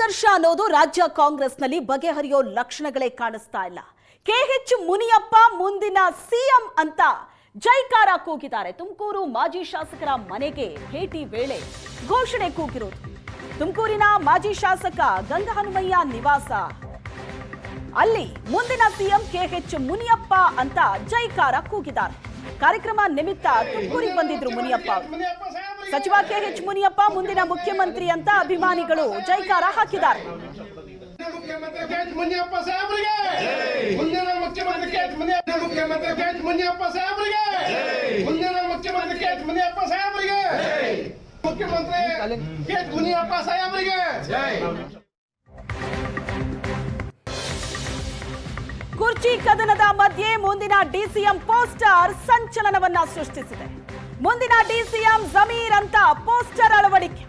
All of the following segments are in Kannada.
ಸಂಘರ್ಷ ಅನ್ನೋದು ರಾಜ್ಯ ಕಾಂಗ್ರೆಸ್ನಲ್ಲಿ ಬಗೆಹರಿಯೋ ಲಕ್ಷಣಗಳೇ ಕಾಣಿಸ್ತಾ ಇಲ್ಲ. ಕೆಎಚ್ ಮುನಿಯಪ್ಪ ಮುಂದಿನ ಸಿಎಂ ಅಂತ ಜೈಕಾರ ಕೂಗಿದ್ದಾರೆ. ತುಮಕೂರು ಮಾಜಿ ಶಾಸಕರ ಮನೆಗೆ ಭೇಟಿ ವೇಳೆ ಘೋಷಣೆ ಕೂಗಿರೋದು. ತುಮಕೂರಿನ ಮಾಜಿ ಶಾಸಕ ಗಂಗಹನುಮಯ್ಯ ನಿವಾಸ ಅಲ್ಲಿ ಮುಂದಿನ ಸಿಎಂ ಕೆಎಚ್ ಮುನಿಯಪ್ಪ ಅಂತ ಜೈಕಾರ ಕೂಗಿದ್ದಾರೆ. ಕಾರ್ಯಕ್ರಮ ನಿಮಿತ್ತ ತುಮಕೂರಿಗೆ ಬಂದಿದ್ರು ಮುನಿಯಪ್ಪ. ಸಚಿವ ಕೆಎಚ್ ಮುನಿಯಪ್ಪ ಮುಂದಿನ ಮುಖ್ಯಮಂತ್ರಿ ಅಂತ ಅಭಿಮಾನಿಗಳು ಜೈಕಾರ ಹಾಕಿದ್ದಾರೆ. ಕುರ್ಚಿ ಕದನದ ಮಧ್ಯೆ ಮುಂದಿನ ಡಿಸಿಎಂ ಪೋಸ್ಟರ್ ಸಂಚಲನವನ್ನ ಸೃಷ್ಟಿಸಿದೆ. ಮುಂದಿನ ಡಿಸಿಎಂ ಜಮೀರ್ ಅಂತ ಪೋಸ್ಟರ್ ಅಳವಡಿಕೆ.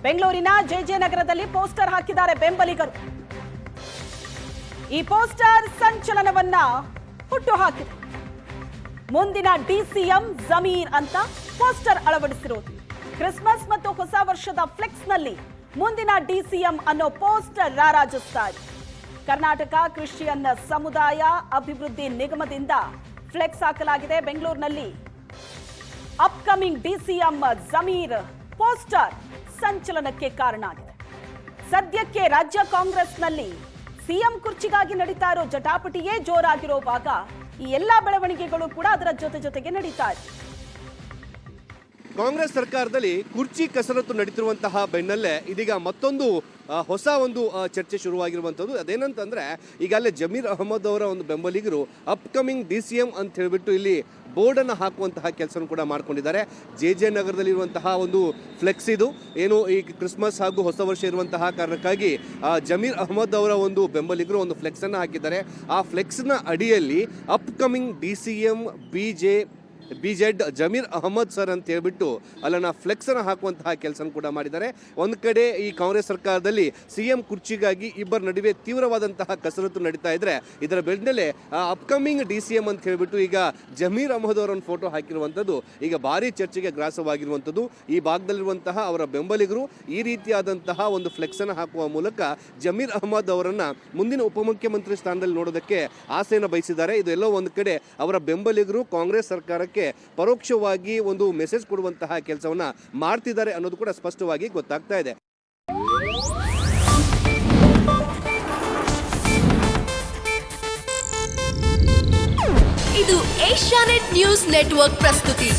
ಬೆಂಗಳೂರಿನ ಜೆಜೆ ನಗರದಲ್ಲಿ ಪೋಸ್ಟರ್ ಹಾಕಿದ್ದಾರೆ ಬೆಂಬಲಿಗರು. ಈ ಪೋಸ್ಟರ್ ಸಂಚಲನವನ್ನ ಹುಟ್ಟು ಹಾಕಿದೆ. ಮುಂದಿನ ಡಿಸಿಎಂ ಜಮೀರ್ ಅಂತ ಪೋಸ್ಟರ್ ಅಳವಡಿಸಿರುವುದು. ಕ್ರಿಸ್ಮಸ್ ಮತ್ತು ಹೊಸ ವರ್ಷದ ಫ್ಲೆಕ್ಸ್ ನಲ್ಲಿ ಮುಂದಿನ ಡಿಸಿಎಂ ಅನ್ನೋ ಪೋಸ್ಟರ್ ರಾರಾಜಿಸ್ತಾ ಇದೆ. ಕರ್ನಾಟಕ ಕ್ರಿಶ್ಚಿಯನ್ ಸಮುದಾಯ ಅಭಿವೃದ್ಧಿ ನಿಗಮದಿಂದ ಫ್ಲೆಕ್ಸ್ ಹಾಕಲಾಗಿದೆ. ಬೆಂಗಳೂರಿನಲ್ಲಿ ಅಪ್ಕಮಿಂಗ್ ಡಿಸಿಎಂ ಜಮೀರ್ ಪೋಸ್ಟರ್ ಸಂಚಲನಕ್ಕೆ ಕಾರಣ ಆಗಿದೆ. ಸದ್ಯಕ್ಕೆ ರಾಜ್ಯ ಕಾಂಗ್ರೆಸ್ನಲ್ಲಿ ಸಿಎಂ ಕುರ್ಚಿಗಾಗಿ ನಡೀತಾ ಇರೋ ಜಟಾಪಟಿಯೇ ಜೋರಾಗಿರುವಾಗ ಈ ಎಲ್ಲಾ ಬೆಳವಣಿಗೆಗಳು ಕೂಡ ಅದರ ಜೊತೆಗೆ ನಡೀತಾ ಇದೆ. ಕಾಂಗ್ರೆಸ್ ಸರ್ಕಾರದಲ್ಲಿ ಕುರ್ಚಿ ಕಸರತ್ತು ನಡೀತಿರುವಂತಹ ಬೆನ್ನಲ್ಲೇ ಇದೀಗ ಮತ್ತೊಂದು ಹೊಸ ಒಂದು ಚರ್ಚೆ ಶುರುವಾಗಿರುವಂಥದ್ದು. ಅದೇನಂತಂದ್ರೆ ಈಗಾಗಲೇ ಜಮೀರ್ ಅಹಮದ್ ಅವರ ಒಂದು ಬೆಂಬಲಿಗರು ಅಪ್ಕಮಿಂಗ್ ಡಿಸಿಎಂ ಅಂತ ಹೇಳಿಬಿಟ್ಟು ಇಲ್ಲಿ ಬೋರ್ಡನ್ನು ಹಾಕುವಂತಹ ಕೆಲಸ ಕೂಡ ಮಾಡ್ಕೊಂಡಿದ್ದಾರೆ. ಜೆ ನಗರದಲ್ಲಿರುವಂತಹ ಒಂದು ಫ್ಲೆಕ್ಸ್ ಇದು ಏನು ಈ ಕ್ರಿಸ್ಮಸ್ ಹಾಗೂ ಹೊಸ ವರ್ಷ ಇರುವಂತಹ ಕಾರಣಕ್ಕಾಗಿ ಜಮೀರ್ ಅಹಮದ್ ಅವರ ಒಂದು ಬೆಂಬಲಿಗರು ಒಂದು ಫ್ಲೆಕ್ಸ್ ಅನ್ನು ಹಾಕಿದ್ದಾರೆ. ಆ ಫ್ಲೆಕ್ಸ್ನ ಅಡಿಯಲ್ಲಿ upcoming DCM BZ Zameer Ahmed sir ಅಂತ ಹೇಳ್ಬಿಟ್ಟು ಅಲ್ಲನ್ನ ಫ್ಲೆಕ್ಸ್ ಅನ್ನು ಹಾಕುವಂತಹ ಕೆಲಸ ಕೂಡ ಮಾಡಿದ್ದಾರೆ. ಒಂದು ಕಡೆ ಈ ಕಾಂಗ್ರೆಸ್ ಸರ್ಕಾರದಲ್ಲಿ ಸಿಎಂ ಕುರ್ಚಿಗಾಗಿ ಇಬ್ಬರ ನಡುವೆ ತೀವ್ರವಾದಂತಹ ಕಸರತ್ತು ನಡೀತಾ ಇದ್ರೆ, ಇದರ ಬೆನ್ನಲ್ಲೇ ಅಪ್ಕಮಿಂಗ್ ಡಿಸಿಎಂ ಅಂತ ಹೇಳ್ಬಿಟ್ಟು ಈಗ ಜಮೀರ್ ಅಹಮದ್ ಅವರ ಫೋಟೋ ಹಾಕಿರುವಂಥದ್ದು ಈಗ ಭಾರಿ ಚರ್ಚೆಗೆ ಗ್ರಾಸವಾಗಿರುವಂಥದ್ದು. ಈ ಭಾಗದಲ್ಲಿರುವಂತಹ ಅವರ ಬೆಂಬಲಿಗರು ಈ ರೀತಿಯಾದಂತಹ ಒಂದು ಫ್ಲೆಕ್ಸ್ ಅನ್ನು ಹಾಕುವ ಮೂಲಕ ಜಮೀರ್ ಅಹಮದ್ ಅವರನ್ನ ಮುಂದಿನ ಉಪಮುಖ್ಯಮಂತ್ರಿ ಸ್ಥಾನದಲ್ಲಿ ನೋಡೋದಕ್ಕೆ ಆಸೆಯನ್ನು ಬಯಸಿದ್ದಾರೆ. ಇದು ಎಲ್ಲೋ ಒಂದು ಕಡೆ ಅವರ ಬೆಂಬಲಿಗರು ಕಾಂಗ್ರೆಸ್ ಸರ್ಕಾರಕ್ಕೆ ಪರೋಕ್ಷವಾಗಿ ಒಂದು ಮೆಸೇಜ್ ಕೊಡುವಂತಹ ಕೆಲಸವನ್ನ ಮಾಡ್ತಿದ್ದಾರೆ ಅನ್ನೋದು ಕೂಡ ಸ್ಪಷ್ಟವಾಗಿ ಗೊತ್ತಾಗ್ತಾ ಇದೆ. ಇದು ಏಷ್ಯಾನೆಟ್ ನ್ಯೂಸ್ ನೆಟ್ವರ್ಕ್ ಪ್ರಸ್ತುತಿ.